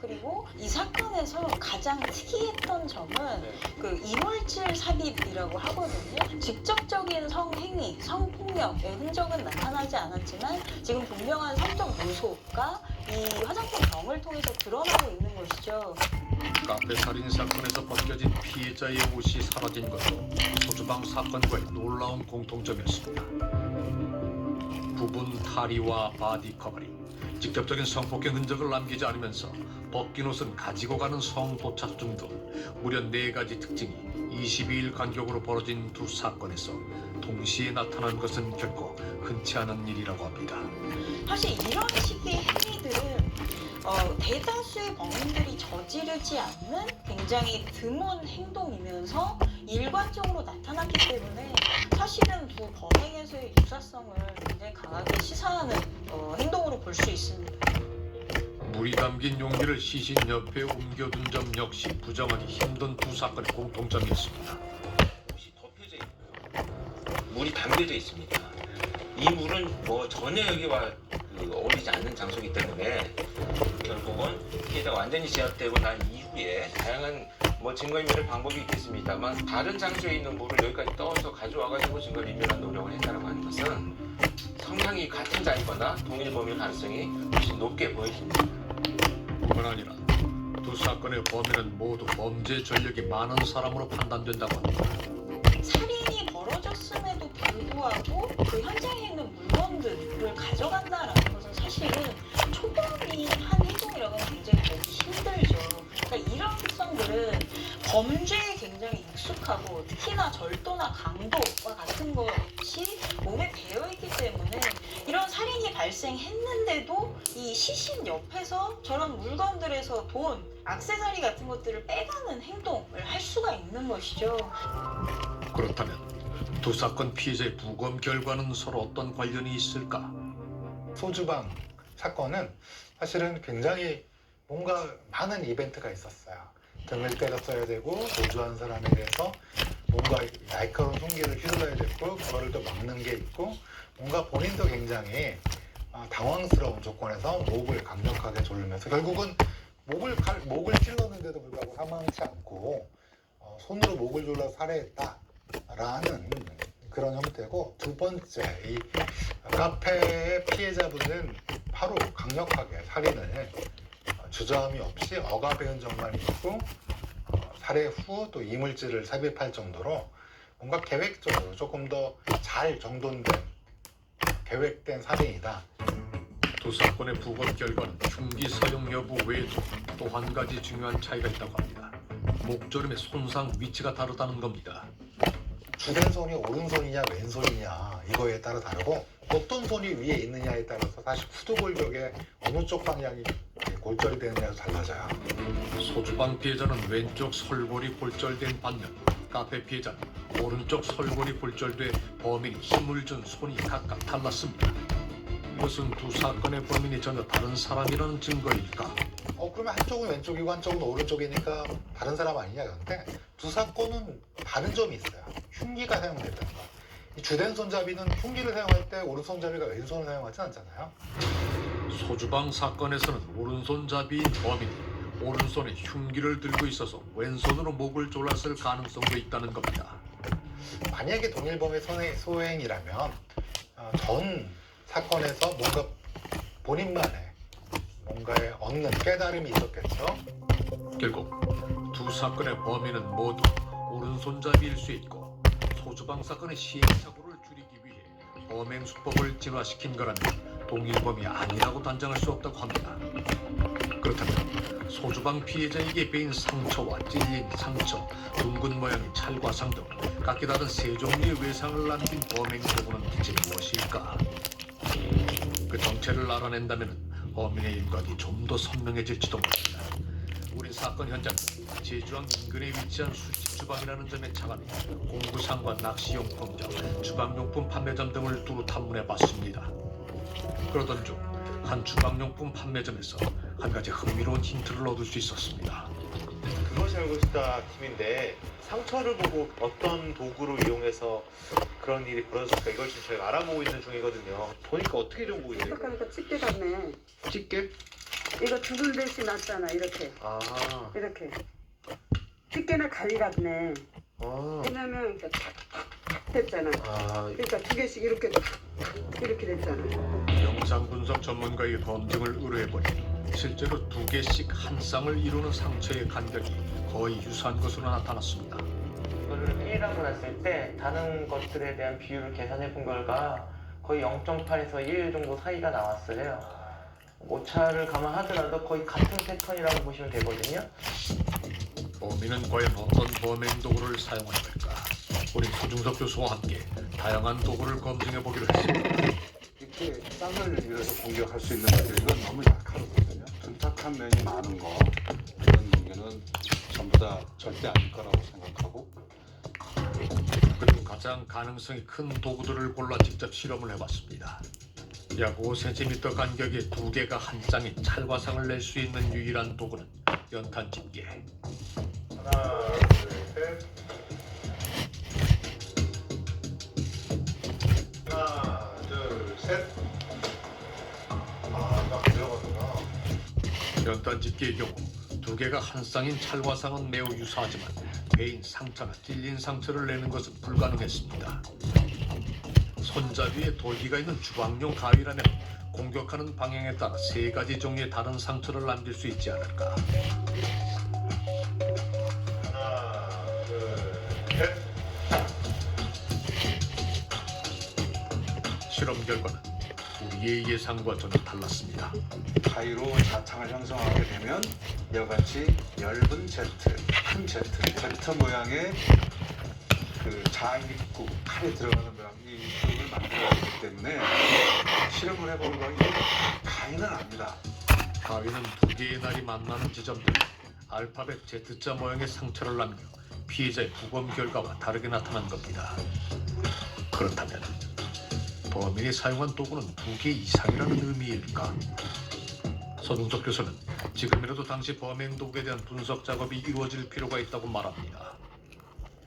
그리고 이 사건에서 가장 특이했던 점은 그 이물질 삽입이라고 하거든요. 직접적인 성행위, 성폭력의 흔적은 나타나지 않았지만 지금 분명한 성적 요소가 이 화장품 병을 통해서 드러나고 있는 것이죠. 카페 살인 사건에서 벗겨진 피해자의 옷이 사라진 것도 소주방 사건과의 놀라운 공통점이었습니다. 부분 탈의와 바디 커버링, 직접적인 성폭행 흔적을 남기지 않으면서 벗긴 옷은 가지고 가는 성도착증 등 무려 4가지 특징이 22일 간격으로 벌어진 두 사건에서 동시에 나타난 것은 결코 흔치 않은 일이라고 합니다. 사실 이런 식의 행위들은 대다수의 범인들이 저지르지 않는 굉장히 드문 행동이면서 일관적으로 나타났기 때문에 사실은 두 범행에서의 유사성을 굉장히 강하게 시사하는 행동으로 볼 수 있습니다. 물이 담긴 용기를 시신 옆에 옮겨둔 점 역시 부정하기 힘든 두 사건의 공통점이었습니다. 옷이 덮여져 있고요. 물이 담겨져 있습니다. 이 물은 뭐 전혀 여기와 어울리지 않는 장소이기 때문에 결국은 피해자가 완전히 제압되고 난 이후에 다양한 증거인멸의 방법이 있겠습니다만 다른 장소에 있는 물을 여기까지 떠서 가져와가지고 증거를 인멸한 노력을 했다고 하는 것은 성향이 같은 자이거나 동일 범일 가능성이 훨씬 높게 보여집니다. 뿐만 아니라 두 사건의 범인은 모두 범죄 전력이 많은 사람으로 판단된다고 합니다. 살인이 벌어졌음에도 불구하고 그 현장에 있는 물건들을 가져간다라는 것은 사실은 초범이 한 행동이라고는 굉장히 보기 힘들죠. 그러니까 이런 특성들은 범죄에 굉장히 익숙하고 특히나 절도나 강도와 같은 것이 몸에 배어있기 때문에 이런 살인이 발생했는데도 이 시신 옆에서 저런 물건들에서 돈, 액세서리 같은 것들을 빼가는 행동을 할 수가 있는 것이죠. 그렇다면 두 사건 피해자의 부검 결과는 서로 어떤 관련이 있을까? 소주방 사건은 사실은 굉장히 뭔가 많은 이벤트가 있었어요. 등을 때렸어야 되고 도주한 사람에 대해서 뭔가 날카로운 흉기를 휘둘러야 됐고 그거를 또 막는 게 있고 뭔가 본인도 굉장히 당황스러운 조건에서 목을 강력하게 조르면서 결국은 목을 찔렀는데도 불구하고 사망치 않고 손으로 목을 졸라 살해했다라는 그런 형태고, 두 번째 이 카페의 피해자분은 바로 강력하게 살인을 주저함이 없이 억압의 흔적만 있고 살해 후 또 이물질을 삽입할 정도로 뭔가 계획적으로 조금 더 잘 정돈된 계획된 살인이다. 두 사건의 부검 결과는 흉기 사용 여부 외에도 또 한 가지 중요한 차이가 있다고 합니다. 목조림의 손상 위치가 다르다는 겁니다. 주된 손이 오른손이냐 왼손이냐 이거에 따라 다르고, 어떤 손이 위에 있느냐에 따라서 사실 후두골격에 어느 쪽 방향이 골절이 되느냐도 달라져요. 소주방 피해자는 왼쪽 설골이 골절된 반면 카페 피해자는 오른쪽 설골이 골절돼 범인이 힘을 준 손이 각각 달랐습니다. 이것은 두 사건의 범인이 전혀 다른 사람이라는 증거일까? 그러면 한쪽은 왼쪽이고 한쪽은 오른쪽이니까 다른 사람 아니냐. 그런데 두 사건은 다른 점이 있어요. 흉기가 사용됐다는 거. 이 주된 손잡이는 흉기를 사용할 때 오른손잡이가 왼손을 사용하지 않잖아요. 소주방 사건에서는 오른손잡이인 범인이 오른손에 흉기를 들고 있어서 왼손으로 목을 졸랐을 가능성도 있다는 겁니다. 만약에 동일범의 소행이라면 전 사건에서 뭔가 본인만의 뭔가에 얻는 깨달음이 있었겠죠. 결국 두 사건의 범인은 모두 오른손잡이일 수 있고, 소주방 사건의 시행착오를 줄이기 위해 범행 수법을 진화시킨 거라면 동일범이 아니라고 단정할 수 없다고 합니다. 그렇다면 소주방 피해자에게 베인 상처와 찔린 상처, 둥근 모양의 찰과상 등 각기 다른 세 종류의 외상을 남긴 범행 도구는 대체 무엇일까? 그 정체를 알아낸다면 범인의 일각이 좀 더 선명해질지도 모릅니다. 우린 사건 현장 제주항 인근에 위치한 술집 주방이라는 점에 차감해 공구상과 낚시용품점, 주방용품 판매점 등을 두루 탐문해봤습니다. 그러던 중 한 주방용품 판매점에서 한 가지 흥미로운 힌트를 얻을 수 있었습니다. 그것이 알고 싶다 팀인데, 상처를 보고 어떤 도구로 이용해서 그런 일이 벌어졌을까, 이걸 지금 저희가 알아보고 있는 중이거든요. 보니까 어떻게 좀 보이세요? 생각하니까 집게 같네. 집게? 이거 죽을 대신 낫잖아. 이렇게 아, 이렇게 집게나 가위 같네. 아, 왜냐면 이렇게 탁탁탁 됐잖아. 아, 그러니까 두 개씩 이렇게 이렇게 됐잖아. 영상 분석 전문가의 검증을 의뢰해보니 실제로 2개씩 한 쌍을 이루는 상처의 간격이 거의 유사한 것으로 나타났습니다. 이거를 A라고 놨을 때 다른 것들에 대한 비율을 계산해 본 결과 거의 0.8에서 1 정도 사이가 나왔어요. 오차를 감안하더라도 거의 같은 패턴이라고 보시면 되거든요. 범인은 과연 어떤 범행 도구를 사용한 걸까? 우리 소중석 교수와 함께 다양한 도구를 검증해보기로 했습니다. 이렇게 쌍을 이뤄서 공격할 수 있는 것들은 너무 약하거든요. 둔탁한 면이 많은 거 이런 경우는 전부 다 절대 아닐 거라고 생각하고 그리고 가장 가능성이 큰 도구들을 골라 직접 실험을 해봤습니다. 약 5cm 간격의 2개가 한 쌍인 찰과상을 낼 수 있는 유일한 도구는 연탄 집게. 하나, 둘, 셋. 하나, 둘, 셋. 아, 딱 들어가구나. 연탄 집게의 경우 2개가 한 쌍인 찰과상은 매우 유사하지만 베인 상처나 찔린 상처를 내는 것은 불가능했습니다. 손잡이에 돌기가 있는 주방용 가위라면 공격하는 방향에 따라 3가지 종류의 다른 상처를 남길 수 있지 않을까. 하나, 둘, 셋. 실험 결과는 우리의 예상과 전혀 달랐습니다. 가위로 자창을 형성하게 되면 이와같이 엷은 큰 Z 모양의 그 자입구 칼에 들어가는 모양 이 입구를 만들어야 하기 때문에 실험을 해보는 거 이게 가위는 아니다. 가위는 2개의 날이 만나는 지점들 알파벳 Z자 모양의 상처를 남겨 피해자의 부검 결과와 다르게 나타난 겁니다. 그렇다면 범인이 사용한 도구는 2개 이상이라는 의미일까? 서중석 교수는 지금이라도 당시 범행 도구에 대한 분석 작업이 이루어질 필요가 있다고 말합니다.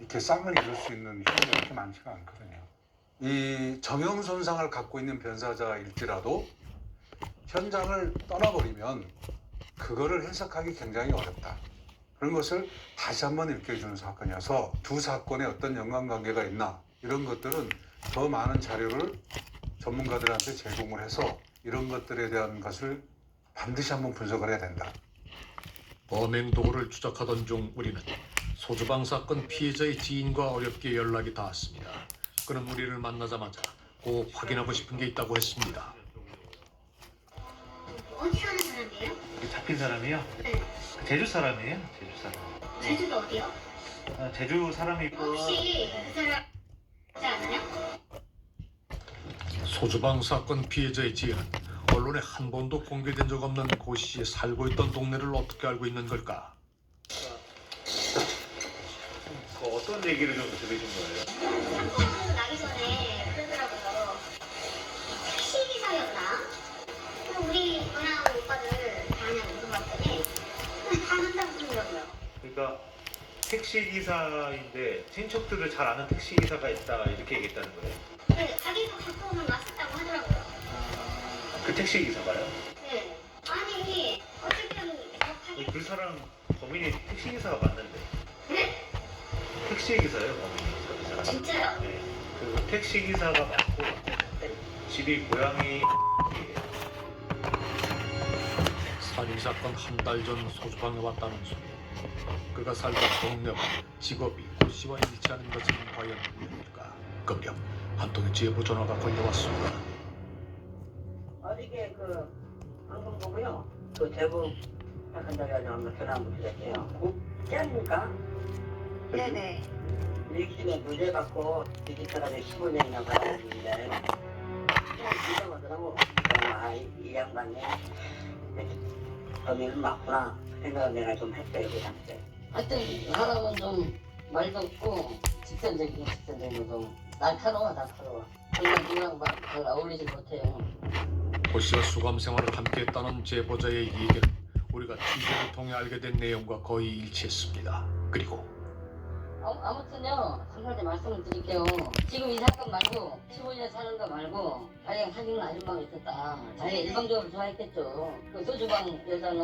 이렇게 쌍을 이룰 수 있는 흉이 그렇게 많지가 않거든요. 이 정형 손상을 갖고 있는 변사자일지라도 현장을 떠나버리면 그거를 해석하기 굉장히 어렵다. 그런 것을 다시 한번 일깨워주는 사건이어서 두 사건에 어떤 연관관계가 있나 이런 것들은 더 많은 자료를 전문가들한테 제공을 해서 이런 것들에 대한 것을 반드시 한번 분석을 해야 된다. 범행 도구를 추적하던 중 우리는 소주방 사건 피해자의 지인과 어렵게 연락이 닿았습니다. 그는 우리를 만나자마자 꼭 확인하고 싶은 게 있다고 했습니다. 어디 사는 사람이에요? 여기 잡힌 사람이요? 네. 제주 사람이에요. 제주 사람. 제주도 어디요? 제주 사람이 있고. 혹시 그 사람 있지 않나요? 소주방 사건 피해자의 지인은 언론에 한 번도 공개된 적 없는 고 씨에 살고 있던 동네를 어떻게 알고 있는 걸까? 어떤 얘기를 좀 들으신 거예요? 사건 나기 전에 그러더라고요. 택시 기사였나? 우리 누나 오빠들 다 그냥 물어봤더니 다 한다고 그러더라고요. 그러니까 택시 기사인데 친척들을 잘 아는 택시 기사가 있다 이렇게 얘기했다는 거예요. 네, 자기도 가끔은 왔었다고 하더라고요. 그 택시 기사가요? 네. 아니 어쨌든 그 사람 범인이 택시 기사가 맞는데. 네? 택시 기사예요 범인이 그 사람. 진짜요? 네. 그 택시 기사가 맞고 집이 고양이. 살인사건 한 달 전 소주방에 왔다는 소리. 그가 살던 동네와 직업이 고 씨와 일치하는 것은 과연 우연일까? 급력 한 통의 제보 전화가 걸려왔습니다. 어저께 그 방송 보고요. 그 제보 한 달이 아니라 전화 한번 드렸어요. 국장인가? 네네. 일심에 무죄 받고 디지털가 15년이나 받았는데 이상하더라고. 이 양반이 범인은 맞구나 생각을 내가 좀 했어요 그 당시에. 하여튼 사람은 좀 말도 없고 직선적이고 좀 날카로워. 그냥 누구랑 잘 어울리지 못해요. 고 씨와 수감 생활을 함께했다는 제보자의 얘기는 우리가 취재를 통해 알게 된 내용과 거의 일치했습니다. 그리고 아무튼요, 한 가지 말씀을 드릴게요. 지금 이 사건 말고 15년 사는 거 말고 자기가 사귀는 아줌마가 있었다. 자기가 일방적으로 좋아했겠죠. 그 소주방 여자는